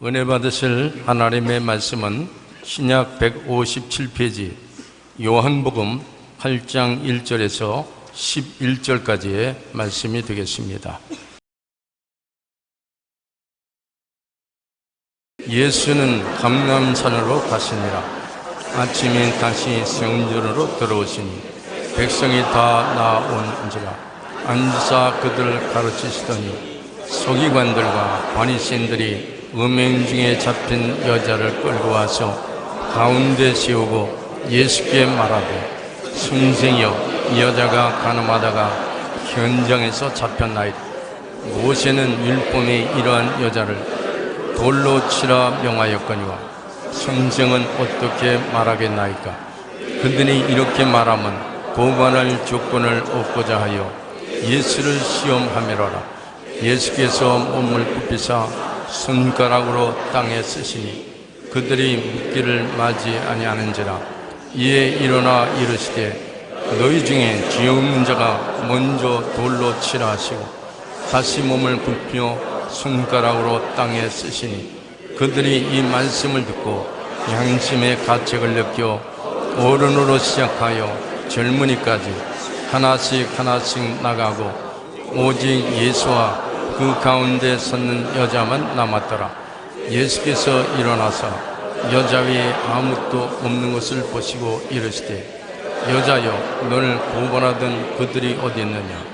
은혜 받으실 하나님의 말씀은 신약 157페이지 요한복음 8장 1절에서 11절까지의 말씀이 되겠습니다. 예수는 감람산으로 가시니라. 아침에 다시 성전으로 들어오시니 백성이 다 나온지라. 앉으사 그들을 가르치시더니 서기관들과 바리새인들이 음행 중에 잡힌 여자를 끌고 와서 가운데 세우고 예수께 말하되 선생이여, 이 여자가 간음하다가 현장에서 잡혔나이다. 모세는 율법에 이러한 여자를 돌로 치라 명하였거니와 선생은 어떻게 말하겠나이까? 그들이 이렇게 말하면 고발할 조건을 얻고자 하여 예수를 시험하미로라. 예수께서 몸을 굽히사 손가락으로 땅에 쓰시니 그들이 묻기를 맞이 아니하는지라. 이에 일어나 이르시되 너희 중에 죄 없는 자가 먼저 돌로 치라 하시고 다시 몸을 굽혀 손가락으로 땅에 쓰시니 그들이 이 말씀을 듣고 양심의 가책을 느껴 어른으로 시작하여 젊은이까지 하나씩 나가고 오직 예수와 그 가운데 섰는 여자만 남았더라. 예수께서 일어나서 여자 위에 아무것도 없는 것을 보시고 이르시되 여자여, 너를 고발하던 그들이 어디 있느냐?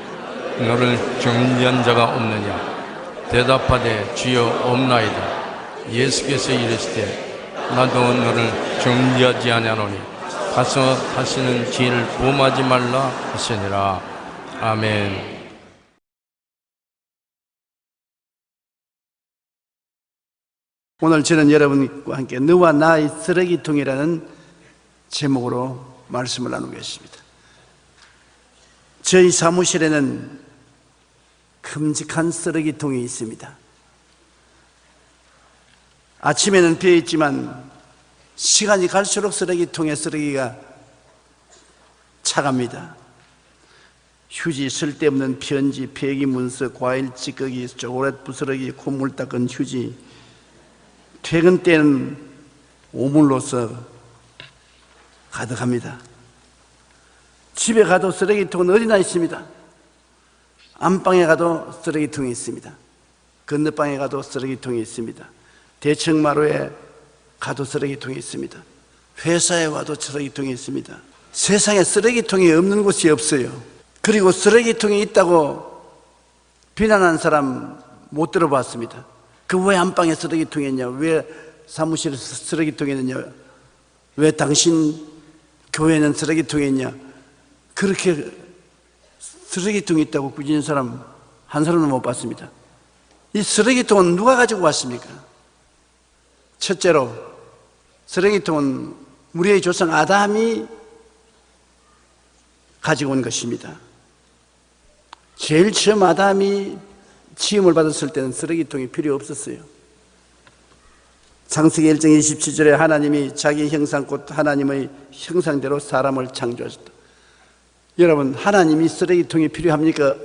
너를 정죄한 자가 없느냐? 대답하되 주여 없나이다. 예수께서 이르시되 나도 너를 정죄하지 아니하노니 가서 다시는 죄를 범하지 말라 하시니라. 아멘. 오늘 저는 여러분과 함께 너와 나의 쓰레기통이라는 제목으로 말씀을 나누겠습니다. 저희 사무실에는 큼직한 쓰레기통이 있습니다. 아침에는 비어있지만 시간이 갈수록 쓰레기통에 쓰레기가 차갑니다. 휴지, 쓸데없는 편지, 폐기문서, 과일 찌꺼기, 초콜릿 부스러기, 콧물 닦은 휴지, 퇴근 때는 오물로서 가득합니다. 집에 가도 쓰레기통은 어디나 있습니다. 안방에 가도 쓰레기통이 있습니다. 건너방에 가도 쓰레기통이 있습니다. 대청마루에 가도 쓰레기통이 있습니다. 회사에 와도 쓰레기통이 있습니다. 세상에 쓰레기통이 없는 곳이 없어요. 그리고 쓰레기통이 있다고 비난하는 사람 못 들어봤습니다. 그 왜 안방에 쓰레기통이 있냐? 왜 사무실에 쓰레기통이 있느냐? 왜 당신 교회는 쓰레기통이 있냐? 그렇게 쓰레기통이 있다고 꾸짖는 사람 한 사람도 못 봤습니다. 이 쓰레기통은 누가 가지고 왔습니까? 첫째로 쓰레기통은 우리의 조상 아담이 가지고 온 것입니다. 제일 처음 아담이 지음을 받았을 때는 쓰레기통이 필요 없었어요. 창세기 1장 27절에 하나님이 자기 형상 곧 하나님의 형상대로 사람을 창조하셨다. 여러분, 하나님이 쓰레기통이 필요합니까?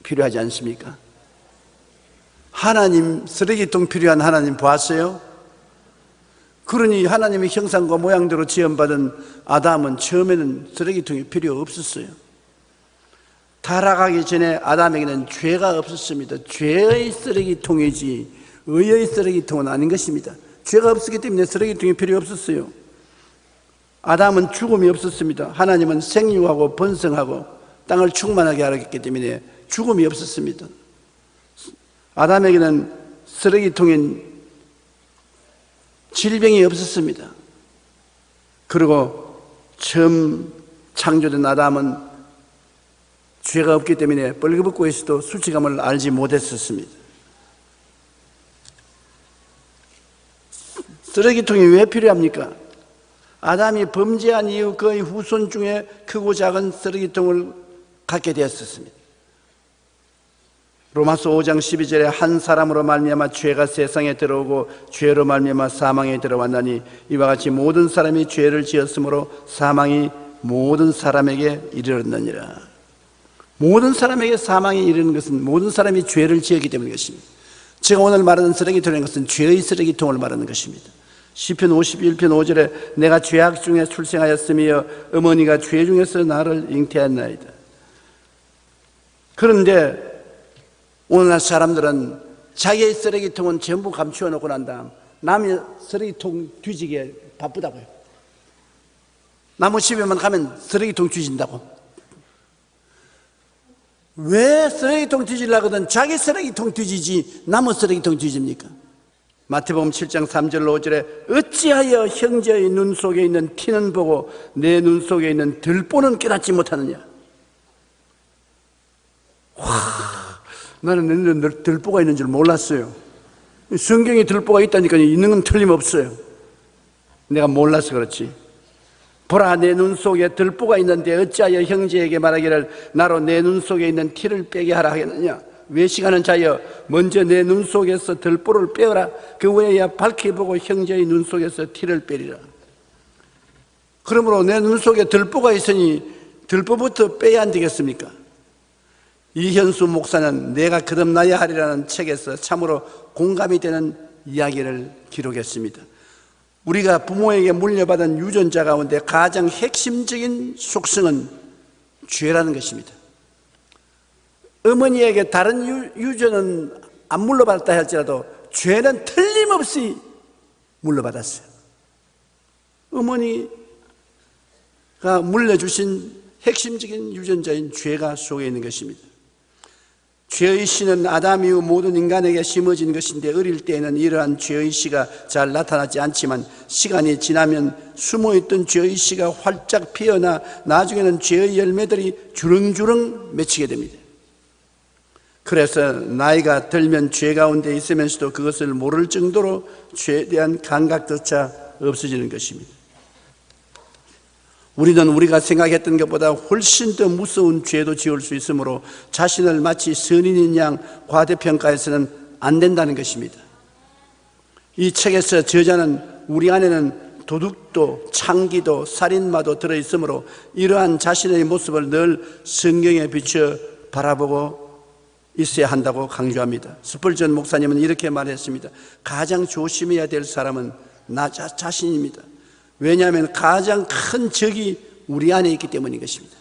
필요하지 않습니까? 하나님, 쓰레기통 필요한 하나님 보았어요? 그러니 하나님의 형상과 모양대로 지음받은 아담은 처음에는 쓰레기통이 필요 없었어요. 타락하기 전에 아담에게는 죄가 없었습니다. 죄의 쓰레기통이지 의의 쓰레기통은 아닌 것입니다. 죄가 없었기 때문에 쓰레기통이 필요 없었어요. 아담은 죽음이 없었습니다. 하나님은 생육하고 번성하고 땅을 충만하게 하였기 때문에 죽음이 없었습니다. 아담에게는 쓰레기통인 질병이 없었습니다. 그리고 처음 창조된 아담은 죄가 없기 때문에 벌거벗고 있어도 수치감을 알지 못했었습니다. 쓰레기통이 왜 필요합니까? 아담이 범죄한 이후 그의 후손 중에 크고 작은 쓰레기통을 갖게 되었습니다. 로마서 5장 12절에 한 사람으로 말미암아 죄가 세상에 들어오고 죄로 말미암아 사망에 들어왔나니 이와 같이 모든 사람이 죄를 지었으므로 사망이 모든 사람에게 이르렀느니라. 모든 사람에게 사망이 이르는 것은 모든 사람이 죄를 지었기 때문인 것입니다. 제가 오늘 말하는 쓰레기통이라는 것은 죄의 쓰레기통을 말하는 것입니다. 시편 51편 5절에 내가 죄악 중에 출생하였으며 어머니가 죄 중에서 나를 잉태하였나이다. 그런데 오늘날 사람들은 자기의 쓰레기통은 전부 감추어 놓고 난 다음 남의 쓰레기통 뒤지기에 바쁘다고요. 남의 집에만 가면 쓰레기통 뒤진다고. 왜 쓰레기통 뒤지려거든 자기 쓰레기통 뒤지지 남의 쓰레기통 뒤집니까? 마태복음 7장 3절 5절에 어찌하여 형제의 눈 속에 있는 티는 보고 내 눈 속에 있는 들보는 깨닫지 못하느냐. 나는 내 들보가 있는 줄 몰랐어요. 성경에 들보가 있다니까 있는 건 틀림없어요. 내가 몰라서 그렇지. 보라 내 눈 속에 들보가 있는데 어찌하여 형제에게 말하기를 나로 내 눈 속에 있는 티를 빼게 하라 하겠느냐. 외식하는 자여 먼저 내 눈 속에서 들보를 빼어라. 그 후에야 밝히 보고 형제의 눈 속에서 티를 빼리라. 그러므로 내 눈 속에 들보가 있으니 들보부터 빼야 안 되겠습니까? 이현수 목사는 내가 거듭나야 하리라는 책에서 참으로 공감이 되는 이야기를 기록했습니다. 우리가 부모에게 물려받은 유전자 가운데 가장 핵심적인 속성은 죄라는 것입니다. 어머니에게 다른 유전은 안 물려받았다 할지라도 죄는 틀림없이 물려받았어요. 어머니가 물려주신 핵심적인 유전자인 죄가 속에 있는 것입니다. 죄의 씨는 아담 이후 모든 인간에게 심어진 것인데 어릴 때에는 이러한 죄의 씨가 잘 나타나지 않지만 시간이 지나면 숨어있던 죄의 씨가 활짝 피어나 나중에는 죄의 열매들이 주렁주렁 맺히게 됩니다. 그래서 나이가 들면 죄 가운데 있으면서도 그것을 모를 정도로 죄에 대한 감각조차 없어지는 것입니다. 우리는 우리가 생각했던 것보다 훨씬 더 무서운 죄도 지을 수 있으므로 자신을 마치 선인인 양 과대평가해서는 안 된다는 것입니다. 이 책에서 저자는 우리 안에는 도둑도 창기도 살인마도 들어있으므로 이러한 자신의 모습을 늘 성경에 비춰 바라보고 있어야 한다고 강조합니다. 스펄전 목사님은 이렇게 말했습니다. 가장 조심해야 될 사람은 나 자신입니다. 왜냐하면 가장 큰 적이 우리 안에 있기 때문인 것입니다.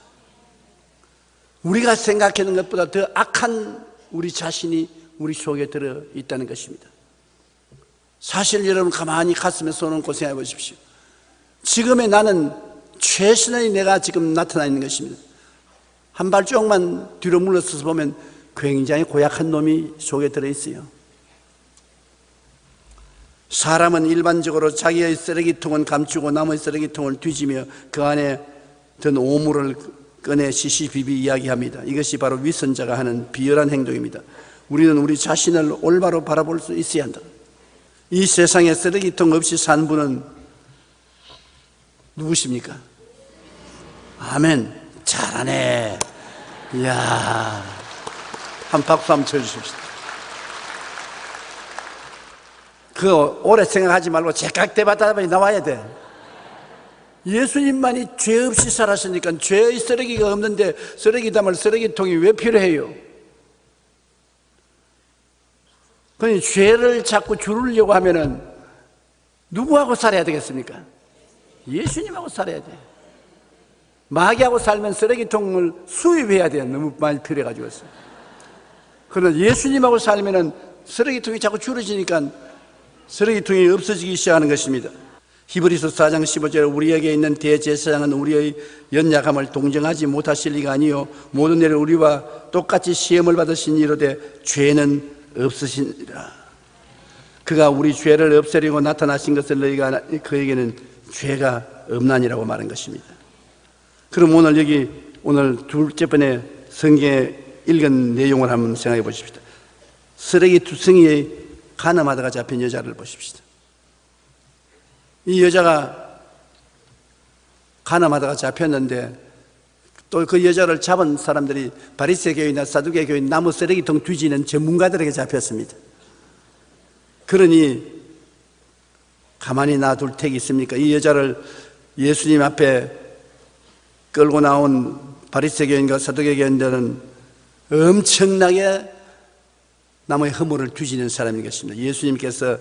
우리가 생각하는 것보다 더 악한 우리 자신이 우리 속에 들어 있다는 것입니다. 사실 여러분 가만히 가슴에 손 얹고 생각해 보십시오. 지금의 나는 최선의 내가 지금 나타나 있는 것입니다. 한 발쪽만 뒤로 물러서서 보면 굉장히 고약한 놈이 속에 들어있어요. 사람은 일반적으로 자기의 쓰레기통은 감추고 남의 쓰레기통을 뒤지며 그 안에 든 오물을 꺼내 시시비비 이야기합니다. 이것이 바로 위선자가 하는 비열한 행동입니다. 우리는 우리 자신을 올바로 바라볼 수 있어야 한다. 이 세상에 쓰레기통 없이 산 분은 누구십니까? 아멘. 잘하네. 이야, 한 박수 한번 쳐주십시오. 그거 오래 생각하지 말고 제깍대바다에 나와야 돼. 예수님만이 죄 없이 살았으니까 죄의 쓰레기가 없는데 쓰레기 담을 쓰레기통이 왜 필요해요? 그러니 죄를 자꾸 줄이려고 하면은 누구하고 살아야 되겠습니까? 예수님하고 살아야 돼. 마귀하고 살면 쓰레기통을 수입해야 돼요. 너무 많이 필요해가지고. 그러나 예수님하고 살면은 쓰레기통이 자꾸 줄어지니까 쓰레기통이 없어지기 시작하는 것입니다. 히브리서 4장 15절에 우리에게 있는 대제사장은 우리의 연약함을 동정하지 못하실 리가 아니요 모든 일을 우리와 똑같이 시험을 받으신 이로되 죄는 없으시니라. 그가 우리 죄를 없애려고 나타나신 것을 너희가 그에게는 죄가 없나니라고 말한 것입니다. 그럼 오늘 둘째 번에 성경에 읽은 내용을 한번 생각해 보십시다. 쓰레기 투성이의 가늠하다가 잡힌 여자를 보십시다. 이 여자가 가늠하다가 잡혔는데 또 그 여자를 잡은 사람들이 바리새 교인이나 사두개 교인 나무 쓰레기통 뒤지는 전문가들에게 잡혔습니다. 그러니 가만히 놔둘 택이 있습니까? 이 여자를 예수님 앞에 끌고 나온 바리새 교인과 사두개 교인들은 엄청나게 남의 허물을 뒤지는 사람인 것입니다. 예수님께서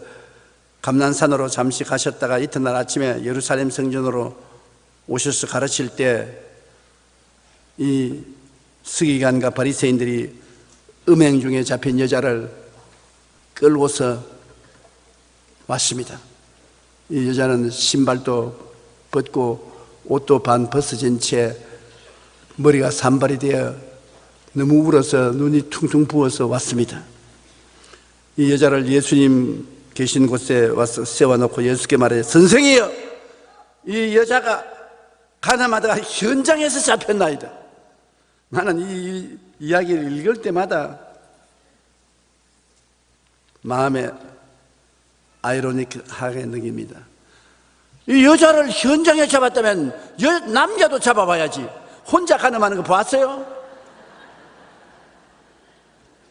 감난산으로 잠시 가셨다가 이튿날 아침에 예루살렘 성전으로 오셔서 가르칠 때 이 서기관과 바리새인들이 음행 중에 잡힌 여자를 끌고서 왔습니다. 이 여자는 신발도 벗고 옷도 반 벗어진 채 머리가 산발이 되어 너무 울어서 눈이 퉁퉁 부어서 왔습니다. 이 여자를 예수님 계신 곳에 와서 세워놓고 예수께 말해, 선생이여, 이 여자가 가늠하다가 현장에서 잡혔나이다. 나는 이 이야기를 읽을 때마다 마음에 아이러니하게 느낍니다. 이 여자를 현장에 잡았다면 남자도 잡아봐야지. 혼자 가늠하는 거 봤어요?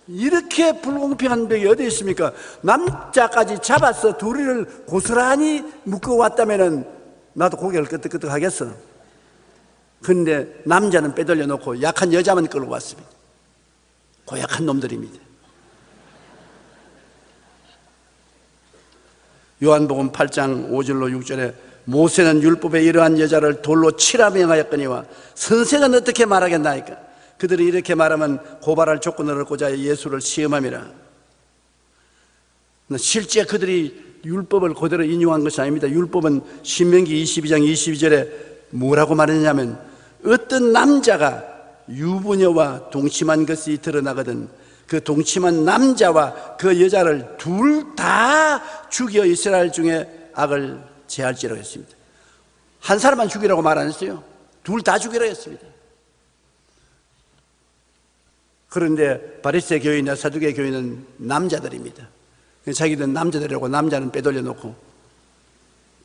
이렇게 불공평한 벽이 어디 있습니까? 남자까지 잡아서 둘이를 고스란히 묶어왔다면 나도 고개를 끄덕끄덕 하겠어. 그런데 남자는 빼돌려 놓고 약한 여자만 끌고 왔습니다. 고약한 놈들입니다. 요한복음 8장 5절로 6절에 모세는 율법에 이러한 여자를 돌로 치라 명하였거니와 선생은 어떻게 말하겠나이까? 그들이 이렇게 말하면 고발할 조건을 얻고자 예수를 시험함이라. 실제 그들이 율법을 그대로 인용한 것이 아닙니다. 율법은 신명기 22장 22절에 뭐라고 말했냐면, 어떤 남자가 유부녀와 동침한 것이 드러나거든 그 동침한 남자와 그 여자를 둘 다 죽여 이스라엘 중에 악을 제할지라고 했습니다. 한 사람만 죽이라고 말 안 했어요. 둘 다 죽이라고 했습니다. 그런데 바리새 교인이나 사두개 교인은 남자들입니다. 자기들은 남자들이라고 남자는 빼돌려 놓고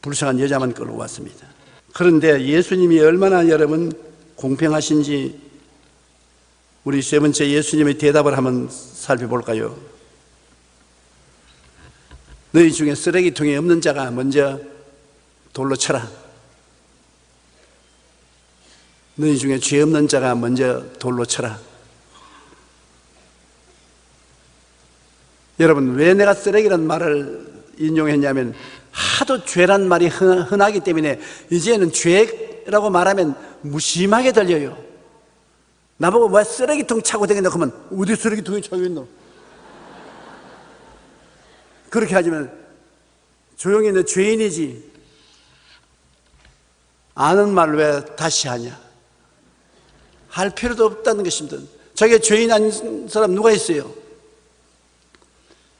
불쌍한 여자만 끌고 왔습니다. 그런데 예수님이 얼마나 여러분 공평하신지 우리 세 번째 예수님의 대답을 한번 살펴볼까요? 너희 중에 쓰레기통에 없는 자가 먼저 돌로 쳐라. 너희 중에 죄 없는 자가 먼저 돌로 쳐라. 여러분, 왜 내가 쓰레기라는 말을 인용했냐면 하도 죄란 말이 흔하기 때문에 이제는 죄라고 말하면 무심하게 들려요. 나보고 왜 쓰레기통 차고 다닌다고 하면 어디 쓰레기통에 차고 있노? 그렇게 하지만 조용히 너 죄인이지. 아는 말 왜 다시 하냐? 할 필요도 없다는 것입니다. 자기가 죄인 아닌 사람 누가 있어요?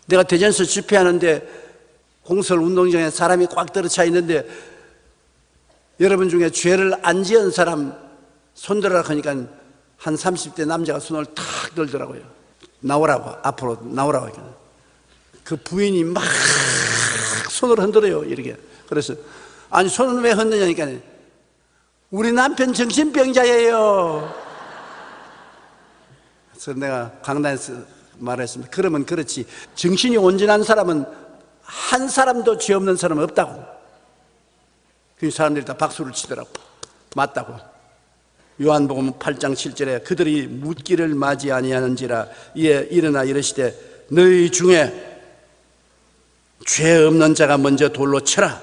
내가 대전서 집회하는데 공설 운동장에 사람이 꽉 들어차 있는데 여러분 중에 죄를 안 지은 사람 손들어라 하니까 한 30대 남자가 손을 탁 들더라고요. 나오라고, 앞으로 나오라고 하니까. 그 부인이 막 손을 흔들어요, 이렇게. 그래서 아니 손을 왜 흔드냐니까 우리 남편 정신병자예요. 그래서 내가 강단에서 말했습니다. 그러면 그렇지, 정신이 온전한 사람은 한 사람도 죄 없는 사람은 없다고. 그 사람들이 다 박수를 치더라고. 맞다고. 요한복음 8장 7절에 그들이 묻기를 맞이 아니하는지라 이에 일어나 이르시되 너희 중에 죄 없는 자가 먼저 돌로 쳐라.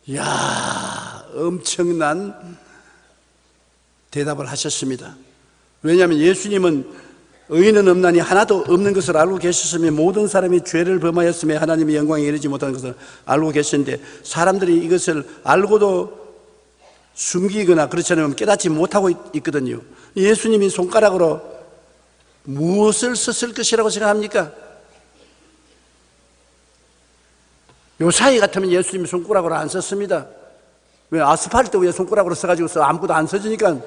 이야, 엄청난 대답을 하셨습니다. 왜냐하면 예수님은 의인은 없나니 하나도 없는 것을 알고 계셨으며 모든 사람이 죄를 범하였으며 하나님의 영광에 이르지 못하는 것을 알고 계셨는데 사람들이 이것을 알고도 숨기거나 그렇지 않으면 깨닫지 못하고 있거든요. 예수님이 손가락으로 무엇을 썼을 것이라고 생각합니까? 요 사이 같으면 예수님이 손가락으로 안 썼습니다. 왜? 아스팔트 위에 손가락으로 써가지고 아무것도 안 써지니까.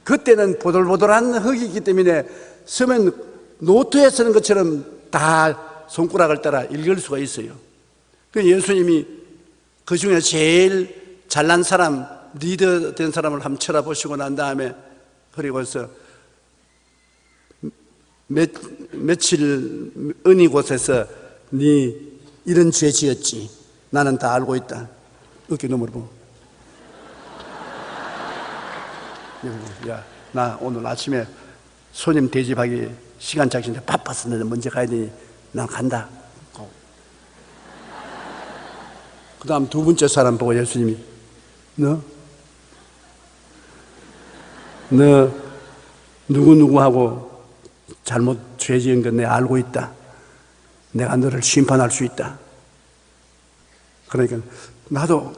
그때는 보들보들한 흙이기 때문에 쓰면 노트에 쓰는 것처럼 다 손가락을 따라 읽을 수가 있어요. 그래서 예수님이 그 중에 제일 잘난 사람, 리더 된 사람을 한번 쳐다보시고 난 다음에 그리고서 며칠 은희 곳에서 네 이런 죄 지었지. 나는 다 알고 있다. 어깨 너머로 보고. 야, 나 오늘 아침에 손님 대접하기 시간 작신데 바빠서 내가 먼저 가야 되니 난 간다. 그 다음 두 번째 사람 보고 예수님이 너 누구누구하고 잘못 죄 지은 건 내가 알고 있다. 내가 너를 심판할 수 있다. 그러니까 나도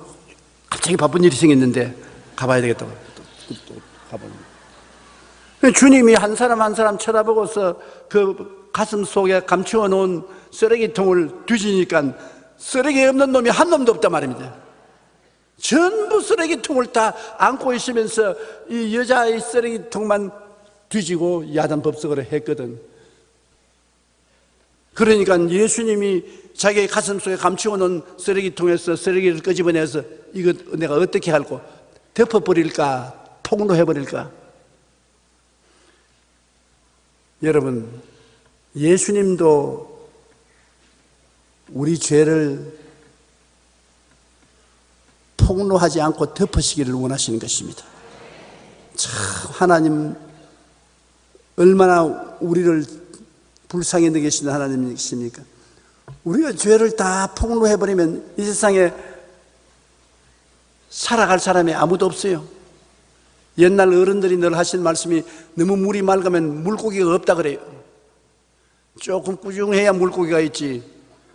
갑자기 바쁜 일이 생겼는데 가봐야 되겠다고 또 가보는. 주님이 한 사람 한 사람 쳐다보고서 그 가슴 속에 감추어 놓은 쓰레기통을 뒤지니까 쓰레기 없는 놈이 한 놈도 없단 말입니다. 전부 쓰레기통을 다 안고 있으면서 이 여자의 쓰레기통만 뒤지고 야단법석을 했거든. 그러니까 예수님이 자기의 가슴 속에 감추어 놓은 쓰레기통에서 쓰레기를 끄집어내서 이거 내가 어떻게 할고 덮어버릴까 폭로해버릴까. 여러분, 예수님도 우리 죄를 폭로하지 않고 덮으시기를 원하시는 것입니다. 참 하나님 얼마나 우리를 불쌍히 여기시는 하나님이십니까? 우리가 죄를 다 폭로해버리면 이 세상에 살아갈 사람이 아무도 없어요. 옛날 어른들이 늘 하신 말씀이 너무 물이 맑으면 물고기가 없다 그래요. 조금 꾸중해야 물고기가 있지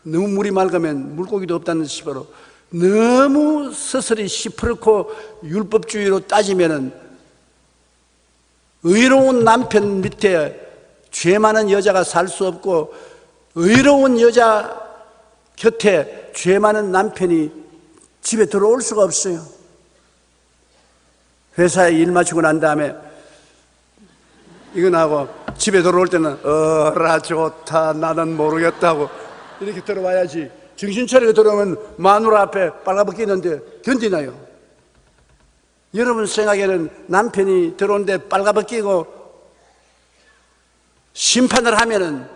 너무 물이 맑으면 물고기도 없다는 식으로 너무 서슬이 시퍼렇고 율법주의로 따지면은 의로운 남편 밑에 죄 많은 여자가 살 수 없고 의로운 여자 곁에 죄 많은 남편이 집에 들어올 수가 없어요. 회사에 일 마치고 난 다음에 이거 나하고 집에 들어올 때는 어라 좋다 나는 모르겠다고 이렇게 들어와야지. 정신 차리고 들어오면 마누라 앞에 빨가벗기는데 견디나요? 여러분 생각에는 남편이 들어오는데 빨가벗기고 심판을 하면은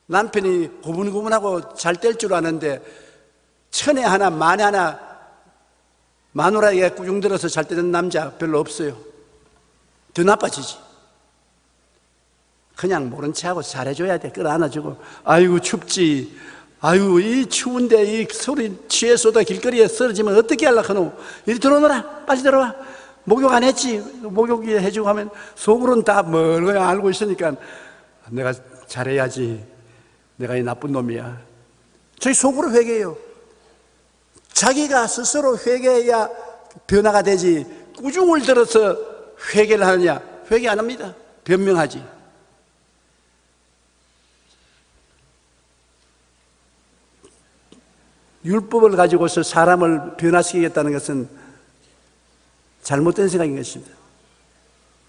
남편이 고분고분하고 잘 될 줄 아는데 천에 하나 만에 하나 마누라에게 꾸중 들어서 잘 때는 남자 별로 없어요. 더 나빠지지. 그냥 모른 체하고 잘해줘야 돼. 끌어안아주고 아이고 춥지. 아이고 이 추운데 이 소리 취해서도 길거리에 쓰러지면 어떻게 하려고 하노. 이리 들어오너라. 빨리 들어와. 목욕 안 했지. 목욕 해주고 하면 속으로는 다 뭘 알고 있으니까 내가 잘해야지. 내가 이 나쁜 놈이야. 저희 속으로 회개해요. 자기가 스스로 회개해야 변화가 되지 꾸중을 들어서 회개를 하느냐? 회개 안 합니다. 변명하지. 율법을 가지고서 사람을 변화시키겠다는 것은 잘못된 생각인 것입니다.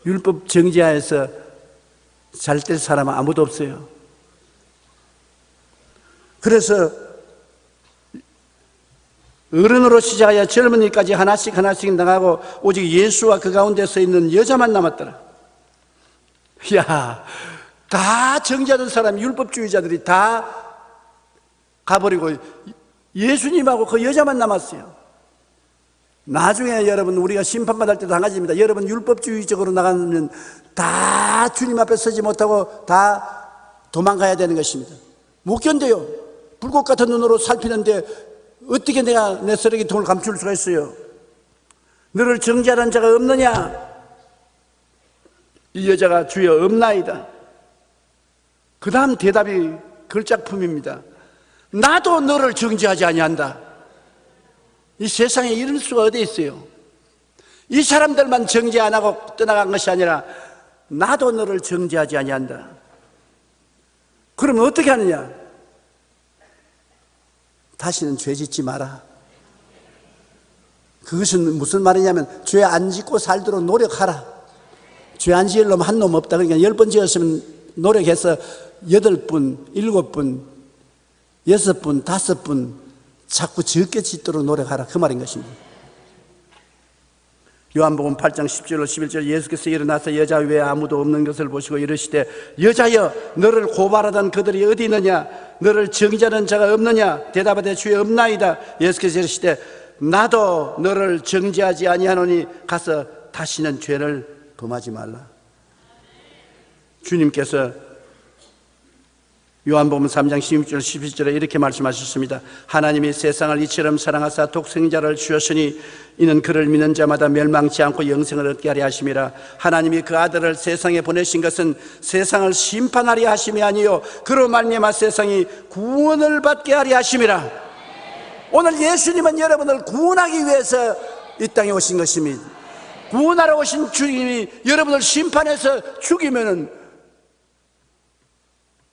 율법 정지하에서 잘 될 사람은 아무도 없어요. 그래서 어른으로 시작하여 젊은이까지 하나씩 나가고 오직 예수와 그 가운데 서 있는 여자만 남았더라. 야, 다 정죄하던 사람 율법주의자들이 다 가버리고 예수님하고 그 여자만 남았어요. 나중에 여러분 우리가 심판받을 때도 한 가지입니다. 여러분 율법주의적으로 나가면 다 주님 앞에 서지 못하고 다 도망가야 되는 것입니다. 못 견뎌요. 불꽃 같은 눈으로 살피는데 어떻게 내가 내 쓰레기통을 감출 수가 있어요? 너를 정죄하는 자가 없느냐? 이 여자가 주여 없나이다. 그 다음 대답이 걸작품입니다. 나도 너를 정죄하지 아니한다. 이 세상에 이럴 수가 어디 있어요? 이 사람들만 정죄 안 하고 떠나간 것이 아니라 나도 너를 정죄하지 아니한다. 그러면 어떻게 하느냐? 다시는 죄 짓지 마라. 그것은 무슨 말이냐면 죄 안 짓고 살도록 노력하라. 죄 안 지을 놈 한 놈 없다. 그러니까 10번 지었으면 노력해서 8번, 7번, 6번, 5번 자꾸 적게 짓도록 노력하라. 그 말인 것입니다. 요한복음 8장 10절로 11절 예수께서 일어나서 여자 외에 아무도 없는 것을 보시고 이르시되 여자여 너를 고발하던 그들이 어디 있느냐? 너를 정죄하는 자가 없느냐? 대답하되 주여 없나이다. 예수께서 이르시되 나도 너를 정죄하지 아니하노니 가서 다시는 죄를 범하지 말라. 주님께서 요한복음 3장 16절 17절에 이렇게 말씀하셨습니다. 하나님이 세상을 이처럼 사랑하사 독생자를 주셨으니 이는 그를 믿는 자마다 멸망치 않고 영생을 얻게 하려 하심이라. 하나님이 그 아들을 세상에 보내신 것은 세상을 심판하려 하심이 아니요 그로 말미암아 세상이 구원을 받게 하려 하심이라. 오늘 예수님은 여러분을 구원하기 위해서 이 땅에 오신 것입니다. 구원하러 오신 주님이 여러분을 심판해서 죽이면은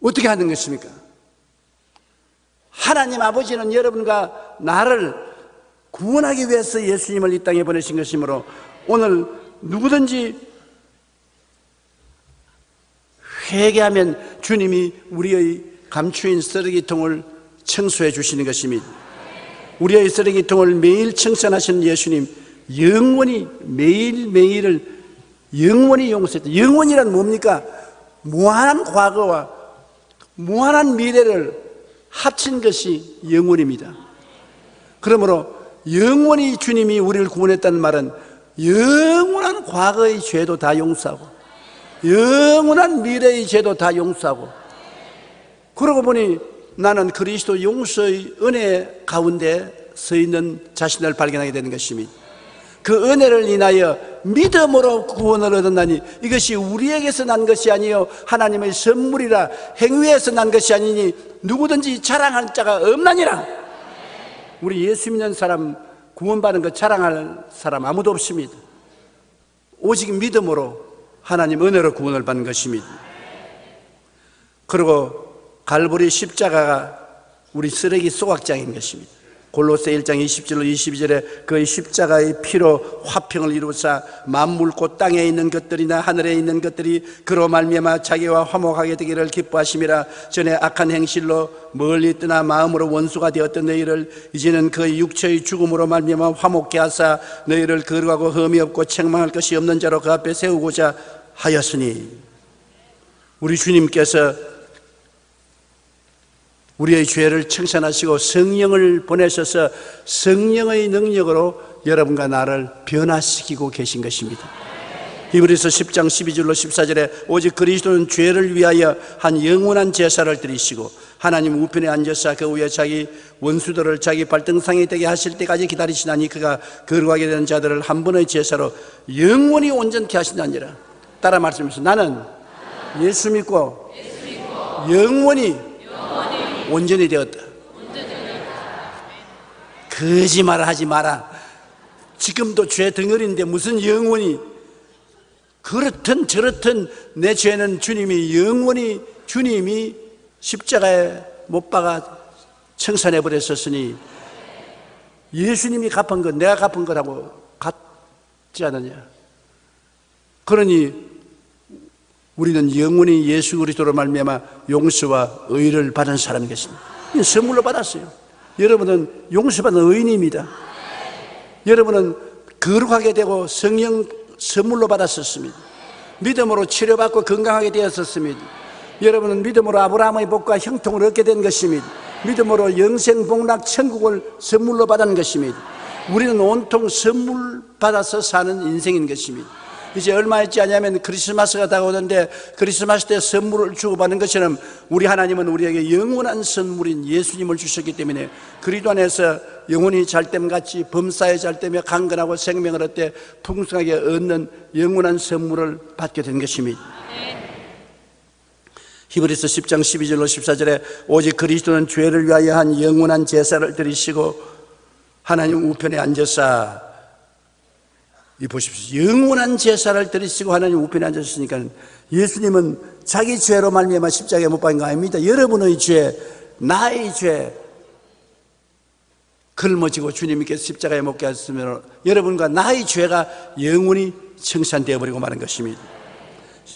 어떻게 하는 것입니까? 하나님 아버지는 여러분과 나를 구원하기 위해서 예수님을 이 땅에 보내신 것이므로 오늘 누구든지 회개하면 주님이 우리의 감추인 쓰레기통을 청소해 주시는 것입니다. 우리의 쓰레기통을 매일 청산하시는 예수님, 영원히 매일매일을 영원히 용서했다. 영원이란 뭡니까? 무한한 과거와 무한한 미래를 합친 것이 영원입니다. 그러므로 영원히 주님이 우리를 구원했다는 말은 영원한 과거의 죄도 다 용서하고 영원한 미래의 죄도 다 용서하고, 그러고 보니 나는 그리스도 용서의 은혜 가운데 서 있는 자신을 발견하게 되는 것입니다. 그 은혜를 인하여 믿음으로 구원을 얻었나니 이것이 우리에게서 난 것이 아니요 하나님의 선물이라. 행위에서 난 것이 아니니 누구든지 자랑할 자가 없나니라. 우리 예수 믿는 사람, 구원받은 것 자랑할 사람 아무도 없습니다. 오직 믿음으로 하나님 은혜로 구원을 받는 것입니다. 그리고 갈보리 십자가가 우리 쓰레기 소각장인 것입니다. 골로새 1장 20절로 22절에 그의 십자가의 피로 화평을 이루사 만물 곧 땅에 있는 것들이나 하늘에 있는 것들이 그로 말미암아 자기와 화목하게 되기를 기뻐하심이라. 전에 악한 행실로 멀리 떠나 마음으로 원수가 되었던 너희를 이제는 그의 육체의 죽음으로 말미암아 화목케 하사 너희를 거룩하고 흠이 없고 책망할 것이 없는 자로 그 앞에 세우고자 하였으니. 우리 주님께서 우리의 죄를 청산하시고 성령을 보내셔서 성령의 능력으로 여러분과 나를 변화시키고 계신 것입니다. 히브리서 10장 12절로 14절에 오직 그리스도는 죄를 위하여 한 영원한 제사를 드리시고 하나님 우편에 앉아서 그 위에 자기 원수들을 자기 발등상이 되게 하실 때까지 기다리시나니 그가 거룩하게 되는 자들을 한 번의 제사로 영원히 온전케 하신다니라. 따라 말씀하시면서 나는 예수 믿고 영원히 온전히 되었다. 거짓말을 하지 마라. 지금도 죄 덩어리인데 무슨 영원히. 그렇든 저렇든 내 죄는 주님이 영원히, 주님이 십자가에 못 박아 청산해 버렸었으니 예수님이 갚은 것 내가 갚은 거라고 같지 않느냐. 그러니 우리는 영원히 예수 그리스도로 말미암아 용서와 의를 받은 사람이 계십니다. 선물로 받았어요. 여러분은 용서받은 의인입니다. 여러분은 거룩하게 되고 성령 선물로 받았었습니다. 믿음으로 치료받고 건강하게 되었었습니다. 여러분은 믿음으로 아브라함의 복과 형통을 얻게 된 것입니다. 믿음으로 영생 복락 천국을 선물로 받은 것입니다. 우리는 온통 선물 받아서 사는 인생인 것입니다. 이제 얼마 있지 않냐면 크리스마스가 다가오는데 크리스마스 때 선물을 주고받는 것처럼 우리 하나님은 우리에게 영원한 선물인 예수님을 주셨기 때문에 그리스도 안에서 영원히 잘됨같이 범사에 잘되며 강건하고 생명을 얻되 풍성하게 얻는 영원한 선물을 받게 된 것입니다. 히브리서 10장 12절로 14절에 오직 그리스도는 죄를 위하여 한 영원한 제사를 드리시고 하나님 우편에 앉아서 이 보십시오. 영원한 제사를 드리시고 하나님 우편에 앉으시니까 예수님은 자기 죄로 말미암아 십자가에 못 박은 거 아닙니다. 여러분의 죄, 나의 죄 걸머지고 주님께서 십자가에 못 박았으면 여러분과 나의 죄가 영원히 청산되어 버리고 마는 것입니다.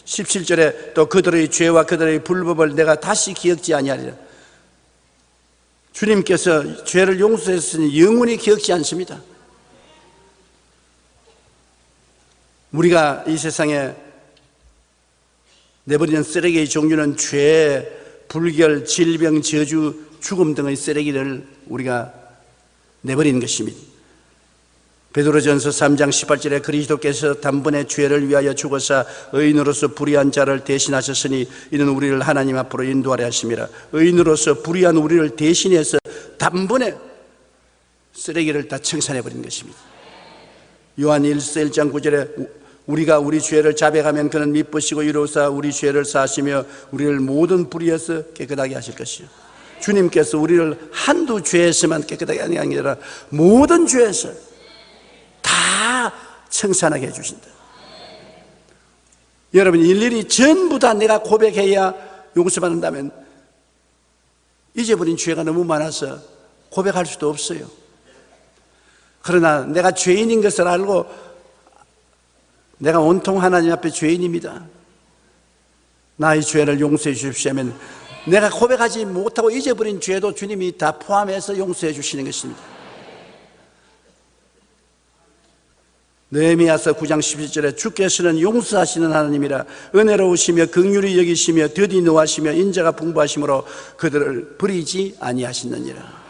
17절에 또 그들의 죄와 그들의 불법을 내가 다시 기억지 아니하리라. 주님께서 죄를 용서했으니 영원히 기억지 않습니다. 우리가 이 세상에 내버리는 쓰레기의 종류는 죄, 불결, 질병, 저주, 죽음 등의 쓰레기를 우리가 내버리는 것입니다. 베드로전서 3장 18절에 그리스도께서 단번에 죄를 위하여 죽어사 의인으로서 불의한 자를 대신하셨으니 이는 우리를 하나님 앞으로 인도하려 하심이라. 의인으로서 불의한 우리를 대신해서 단번에 쓰레기를 다 청산해버린 것입니다. 요한 1장 9절에 우리가 우리 죄를 자백하면 그는 미쁘시고 이로사 우리 죄를 사하시며 우리를 모든 불의에서 깨끗하게 하실 것이요. 주님께서 우리를 한두 죄에서만 깨끗하게 하는 게 아니라 모든 죄에서 다 청산하게 해주신다. 여러분, 일일이 전부 다 내가 고백해야 용서받는다면 잊어버린 죄가 너무 많아서 고백할 수도 없어요. 그러나 내가 죄인인 것을 알고 내가 온통 하나님 앞에 죄인입니다, 나의 죄를 용서해 주십시오 하면 내가 고백하지 못하고 잊어버린 죄도 주님이 다 포함해서 용서해 주시는 것입니다. 느헤미야서 9장 11절에 주께서는 용서하시는 하나님이라 은혜로우시며 긍휼히 여기시며 더디 노하시며 인자가 풍부하심으로 그들을 버리지 아니하시느니라.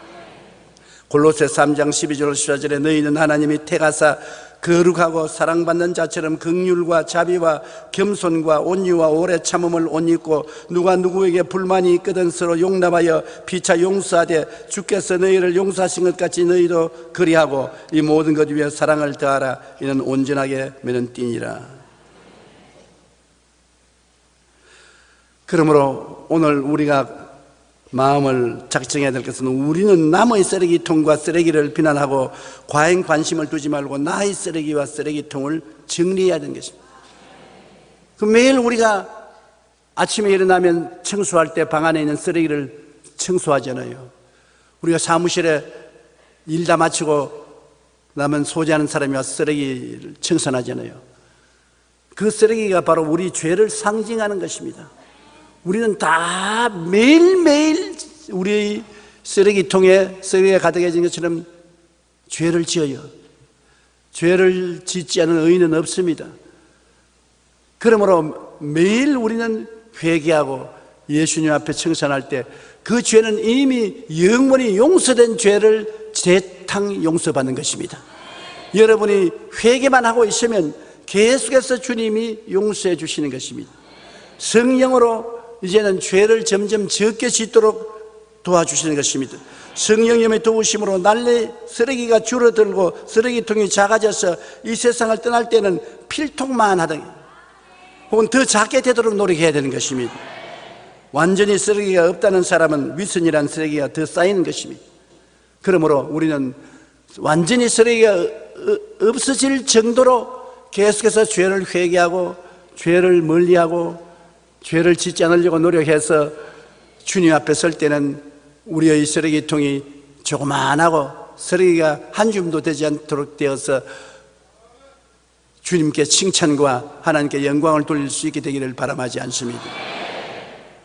골로새 3장 12절 14절에 너희는 하나님이 택하사 거룩하고 사랑받는 자처럼 긍휼과 자비와 겸손과 온유와 오래 참음을 옷 입고 누가 누구에게 불만이 있거든 서로 용납하여 피차 용서하되 주께서 너희를 용서하신 것 같이 너희도 그리하고 이 모든 것 위에 사랑을 더하라. 이는 온전하게 매는 띠니라. 그러므로 오늘 우리가 마음을 작정해야 될 것은 우리는 남의 쓰레기통과 쓰레기를 비난하고 과잉 관심을 두지 말고 나의 쓰레기와 쓰레기통을 정리해야 되는 것입니다. 그 매일 우리가 아침에 일어나면 청소할 때 방 안에 있는 쓰레기를 청소하잖아요. 우리가 사무실에 일 다 마치고 나면 소지하는 사람이 와서 쓰레기를 청산하잖아요. 그 쓰레기가 바로 우리 죄를 상징하는 것입니다. 우리는 다 매일매일 우리 쓰레기통에 쓰레기가 가득해진 것처럼 죄를 지어요. 죄를 짓지 않은 의인은 없습니다. 그러므로 매일 우리는 회개하고 예수님 앞에 청산할 때 그 죄는 이미 영원히 용서된 죄를 재탕 용서받는 것입니다. 여러분이 회개만 하고 있으면 계속해서 주님이 용서해 주시는 것입니다. 성령으로 이제는 죄를 점점 적게 짓도록 도와주시는 것입니다. 성령님의 도우심으로 난리 쓰레기가 줄어들고 쓰레기통이 작아져서 이 세상을 떠날 때는 필통만 하던 혹은 더 작게 되도록 노력해야 되는 것입니다. 완전히 쓰레기가 없다는 사람은 위선이라는 쓰레기가 더 쌓이는 것입니다. 그러므로 우리는 완전히 쓰레기가 없어질 정도로 계속해서 죄를 회개하고 죄를 멀리하고 죄를 짓지 않으려고 노력해서 주님 앞에 설 때는 우리의 쓰레기통이 조그만하고 쓰레기가 한 줌도 되지 않도록 되어서 주님께 칭찬과 하나님께 영광을 돌릴 수 있게 되기를 바람하지 않습니다.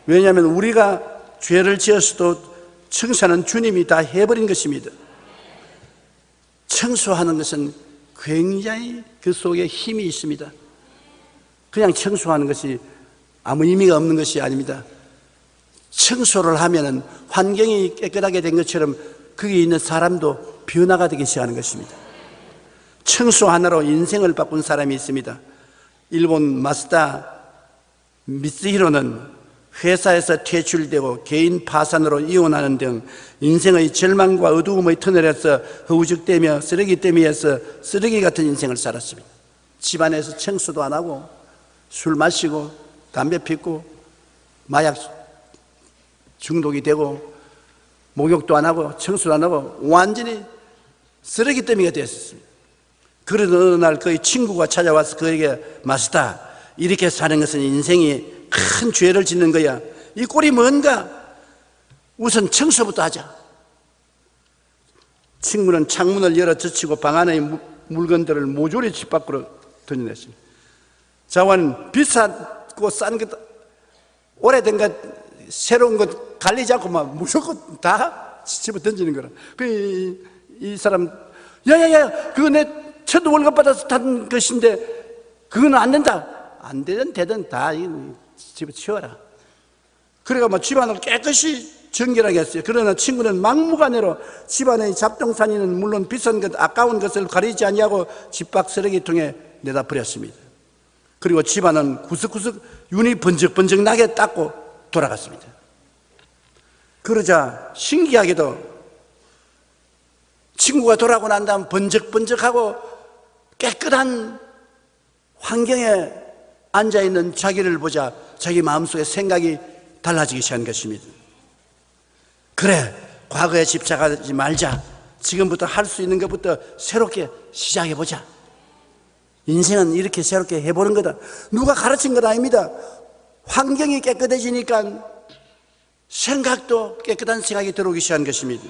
왜냐하면 우리가 죄를 지었어도 청소는 주님이 다 해버린 것입니다. 청소하는 것은 굉장히 그 속에 힘이 있습니다. 그냥 청소하는 것이 아무 의미가 없는 것이 아닙니다. 청소를 하면은 환경이 깨끗하게 된 것처럼 거기에 있는 사람도 변화가 되기 시작하는 것입니다. 청소 하나로 인생을 바꾼 사람이 있습니다. 일본 마스다 미쓰히로는 회사에서 퇴출되고 개인 파산으로 이혼하는 등 인생의 절망과 어두움의 터널에서 허우적대며 쓰레기 더미에서 쓰레기 같은 인생을 살았습니다. 집안에서 청소도 안 하고 술 마시고 담배 피고 마약 중독이 되고 목욕도 안 하고 청소도 안 하고 완전히 쓰레기 더미가 되었습니다. 그런 어느 날 그의 친구가 찾아와서 그에게 마스터, 이렇게 사는 것은 인생이 큰 죄를 짓는 거야. 이 꼴이 뭔가? 우선 청소부터 하자. 친구는 창문을 열어 젖히고 방 안의 물건들을 모조리 집 밖으로 던져냈습니다. 자원 비싸고 싼 것, 오래된 것, 새로운 것 갈리지 않고 막 무조건 다 집어 던지는 거라. 이 사람, 야야야, 그거 내 첫 월급 받아서 탄 것인데 그거는 안 된다. 안 되든 되든 다 집어 치워라. 그래가 막 집안을 깨끗이 정결하게 했어요. 그러나 친구는 막무가내로 집안의 잡동사니는 물론 비싼 것, 아까운 것을 가리지 아니하고 집밖 쓰레기통에 내다 버렸습니다. 그리고 집안은 구석구석 윤이 번쩍번쩍 나게 닦고 돌아갔습니다. 그러자 신기하게도 친구가 돌아오고 난 다음 번쩍번쩍하고 깨끗한 환경에 앉아있는 자기를 보자 자기 마음속에 생각이 달라지기 시작한 것입니다. 그래, 과거에 집착하지 말자. 지금부터 할 수 있는 것부터 새롭게 시작해보자. 인생은 이렇게 새롭게 해보는 거다. 누가 가르친 건 아닙니다. 환경이 깨끗해지니까 생각도 깨끗한 생각이 들어오기 시작한 것입니다.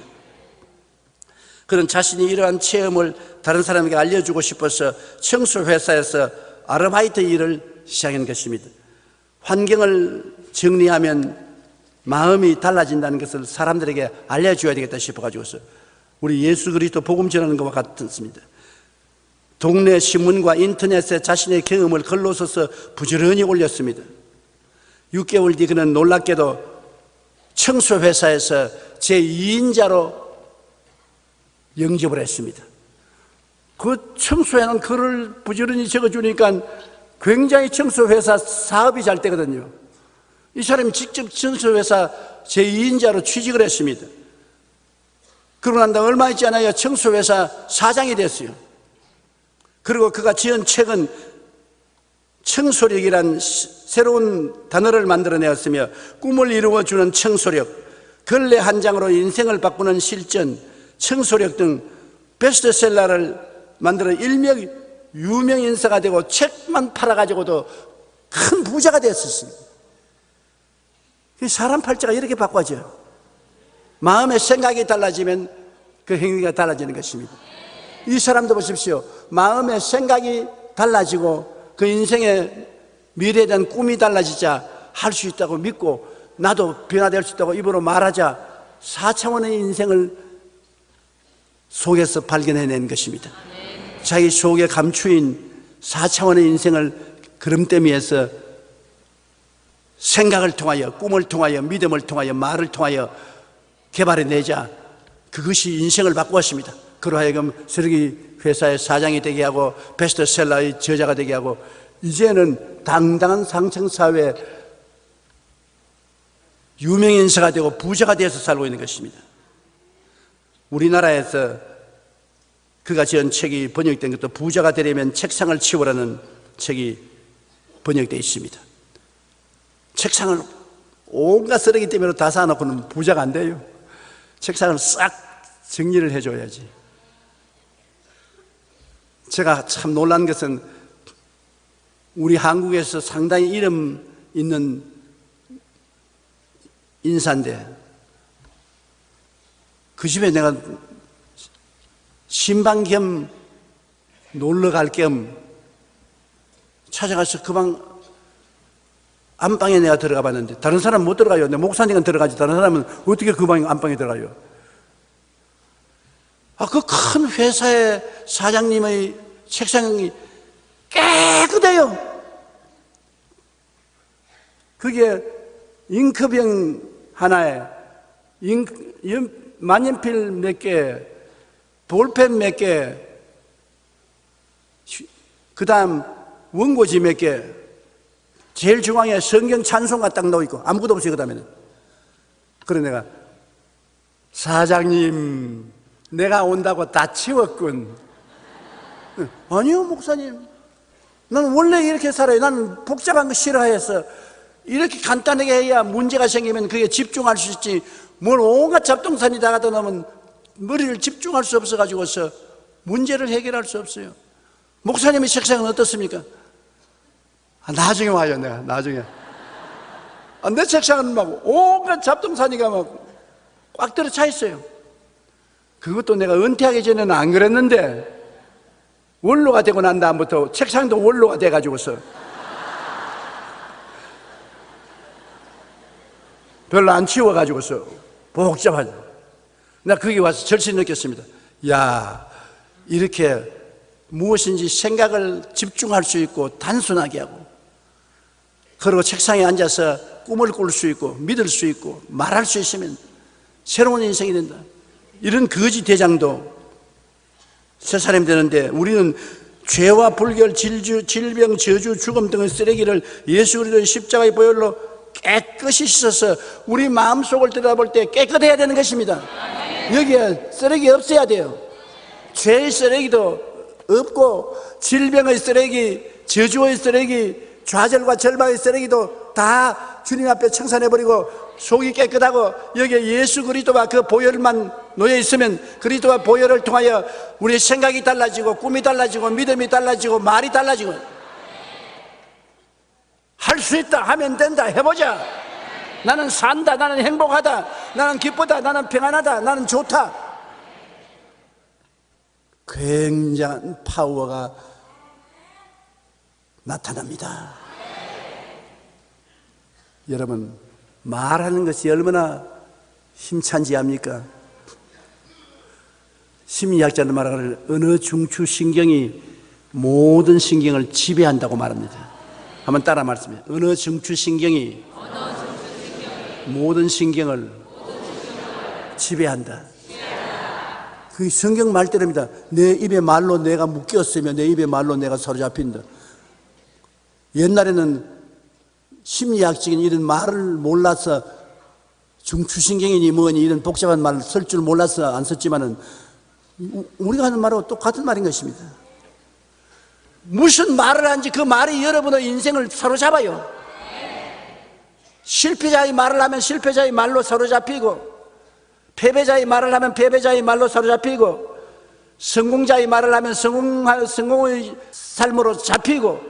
그런 자신이 이러한 체험을 다른 사람에게 알려주고 싶어서 청소회사에서 아르바이트 일을 시작한 것입니다. 환경을 정리하면 마음이 달라진다는 것을 사람들에게 알려줘야 되겠다 싶어가지고서 우리 예수 그리스도 복음 전하는 것과 같습니다. 동네 신문과 인터넷에 자신의 경험을 글로 써서 부지런히 올렸습니다. 6개월 뒤 그는 놀랍게도 청소회사에서 제2인자로 영접을 했습니다. 그 청소에는 글을 부지런히 적어주니까 굉장히 청소회사 사업이 잘 되거든요. 이 사람이 직접 청소회사 제2인자로 취직을 했습니다. 그러고 난 다음 얼마 있지 않아요. 청소회사 사장이 됐어요. 그리고 그가 지은 책은 청소력이란 새로운 단어를 만들어내었으며 꿈을 이루어주는 청소력, 걸레 한 장으로 인생을 바꾸는 실전, 청소력 등 베스트셀러를 만들어 일명 유명 인사가 되고 책만 팔아가지고도 큰 부자가 됐었어요. 사람 팔자가 이렇게 바꿔져요. 마음의 생각이 달라지면 그 행위가 달라지는 것입니다. 이 사람도 보십시오. 마음의 생각이 달라지고 그 인생의 미래에 대한 꿈이 달라지자 할 수 있다고 믿고 나도 변화될 수 있다고 입으로 말하자 4차원의 인생을 속에서 발견해낸 것입니다. 자기 속에 감추인 4차원의 인생을 그름대미에서 생각을 통하여, 꿈을 통하여, 믿음을 통하여, 말을 통하여 개발해내자 그것이 인생을 바꾸었습니다. 그러하여금 쓰레기 회사의 사장이 되게 하고 베스트셀러의 저자가 되게 하고 이제는 당당한 상층사회의 유명인사가 되고 부자가 되어서 살고 있는 것입니다. 우리나라에서 그가 지은 책이 번역된 것도 부자가 되려면 책상을 치우라는 책이 번역되어 있습니다. 책상을 온갖 쓰레기 때문에 다 쌓아놓고는 부자가 안 돼요. 책상을 싹 정리를 해줘야지. 제가 참 놀란 것은 우리 한국에서 상당히 이름 있는 인사인데 그 집에 내가 신방 겸 놀러 갈 겸 찾아가서 그 방 안방에 내가 들어가 봤는데 다른 사람은 못 들어가요. 내 목사님은 들어가지 다른 사람은 어떻게 그 방 안방에 들어가요? 그 큰 회사의 사장님의 책상이 깨끗해요. 그게 잉크병 하나에 만년필 몇 개, 볼펜 몇 개, 그 다음 원고지 몇 개, 제일 중앙에 성경 찬송가 딱 넣어있고 아무것도 없어요. 그 다음에는. 그래 내가 사장님 내가 온다고 다 치웠군. 아니요 목사님 나는 원래 이렇게 살아요. 나는 복잡한 거 싫어해서 이렇게 간단하게 해야 문제가 생기면 그게 집중할 수 있지 뭘 온갖 잡동사니 다 갖다 놓으면 머리를 집중할 수 없어가지고서 문제를 해결할 수 없어요. 목사님의 책상은 어떻습니까? 나중에 와요. 내가 나중에 내 책상은 막 온갖 잡동사니가 막 꽉 들어 차 있어요. 그것도 내가 은퇴하기 전에는 안 그랬는데 원로가 되고 난 다음부터 책상도 원로가 돼가지고서 별로 안 치워가지고서 복잡하죠. 나 거기 와서 절실히 느꼈습니다. 야, 이렇게 무엇인지 생각을 집중할 수 있고 단순하게 하고 그리고 책상에 앉아서 꿈을 꿀 수 있고 믿을 수 있고 말할 수 있으면 새로운 인생이 된다. 이런 거지 대장도 새 사람이 되는데, 우리는 죄와 불결, 질병, 저주, 죽음 등의 쓰레기를 예수 그리스도의 십자가의 보혈로 깨끗이 씻어서 우리 마음속을 들여다볼 때 깨끗해야 되는 것입니다. 여기에 쓰레기 없어야 돼요. 죄의 쓰레기도 없고, 질병의 쓰레기, 저주의 쓰레기, 좌절과 절망의 쓰레기도 다 주님 앞에 청산해버리고 속이 깨끗하고, 여기에 예수 그리스도와 그 보혈만 놓여 있으면 그리스도와 보혈을 통하여 우리의 생각이 달라지고, 꿈이 달라지고, 믿음이 달라지고, 말이 달라지고, 할 수 있다, 하면 된다, 해보자. 나는 산다, 나는 행복하다, 나는 기쁘다, 나는 평안하다, 나는 좋다. 굉장한 파워가 나타납니다. 여러분, 말하는 것이 얼마나 힘찬지 압니까? 심리학자는 말하기를 언어 중추 신경이 모든 신경을 지배한다고 말합니다. 한번 따라 말씀해요. 언어 중추 신경이 모든 신경을 지배한다. 그게 성경 말대로입니다. 내 입에 말로 내가 묶였으며 내 입에 말로 내가 사로잡힌다. 옛날에는 심리학적인 이런 말을 몰라서 중추신경이니 뭐니 이런 복잡한 말을 쓸 줄 몰라서 안 썼지만은 우리가 하는 말하고 똑같은 말인 것입니다. 무슨 말을 하는지 그 말이 여러분의 인생을 사로잡아요. 실패자의 말을 하면 실패자의 말로 사로잡히고, 패배자의 말을 하면 패배자의 말로 사로잡히고, 성공자의 말을 하면 성공의 삶으로 잡히고.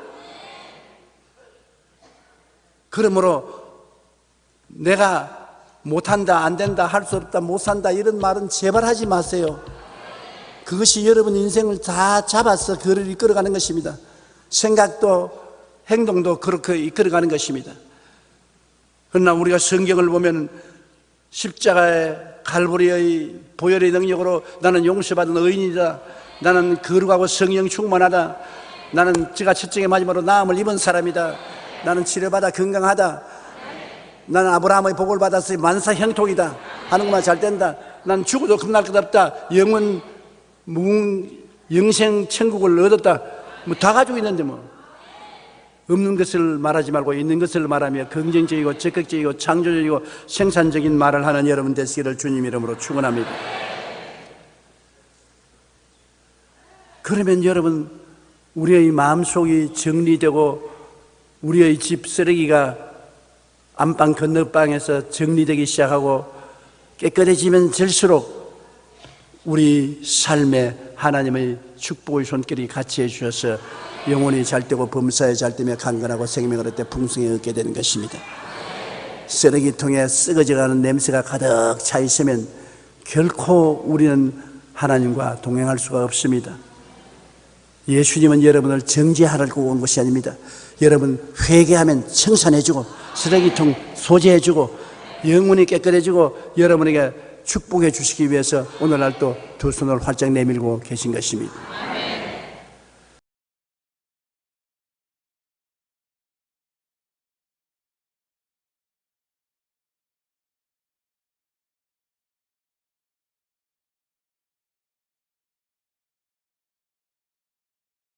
그러므로 내가 못한다, 안 된다, 할 수 없다, 못 산다 이런 말은 제발 하지 마세요. 그것이 여러분 인생을 다 잡아서 그를 이끌어가는 것입니다. 생각도 행동도 그렇게 이끌어가는 것입니다. 그러나 우리가 성경을 보면 십자가의 갈보리의 보혈의 능력으로 나는 용서받은 의인이다, 나는 거룩하고 성령 충만하다, 나는 제가 첫째의 마지막으로 나음을 입은 사람이다, 나는 치료받아 건강하다, 나는 아브라함의 복을 받았으니 만사 형통이다 하는 것만 잘 된다, 난 죽어도 겁날 것 없다, 영생 천국을 얻었다, 뭐 다 가지고 있는데 뭐. 없는 것을 말하지 말고 있는 것을 말하며 긍정적이고 적극적이고 창조적이고 생산적인 말을 하는 여러분 되시기를 주님 이름으로 축원합니다. 그러면 여러분, 우리의 마음속이 정리되고 우리의 집 쓰레기가 안방 건너방에서 정리되기 시작하고 깨끗해지면 될수록 우리 삶에 하나님의 축복의 손길이 같이 해주셔서 영혼이 잘되고 범사에 잘되며 강건하고 생명을 얻되 풍성히 얻게 되는 것입니다. 쓰레기통에 썩어져가는 냄새가 가득 차 있으면 결코 우리는 하나님과 동행할 수가 없습니다. 예수님은 여러분을 정죄하라고 온 것이 아닙니다. 여러분 회개하면 청산해주고 쓰레기통 소재해주고 영혼이 깨끗해지고 여러분에게 축복해 주시기 위해서 오늘날 또 두 손을 활짝 내밀고 계신 것입니다.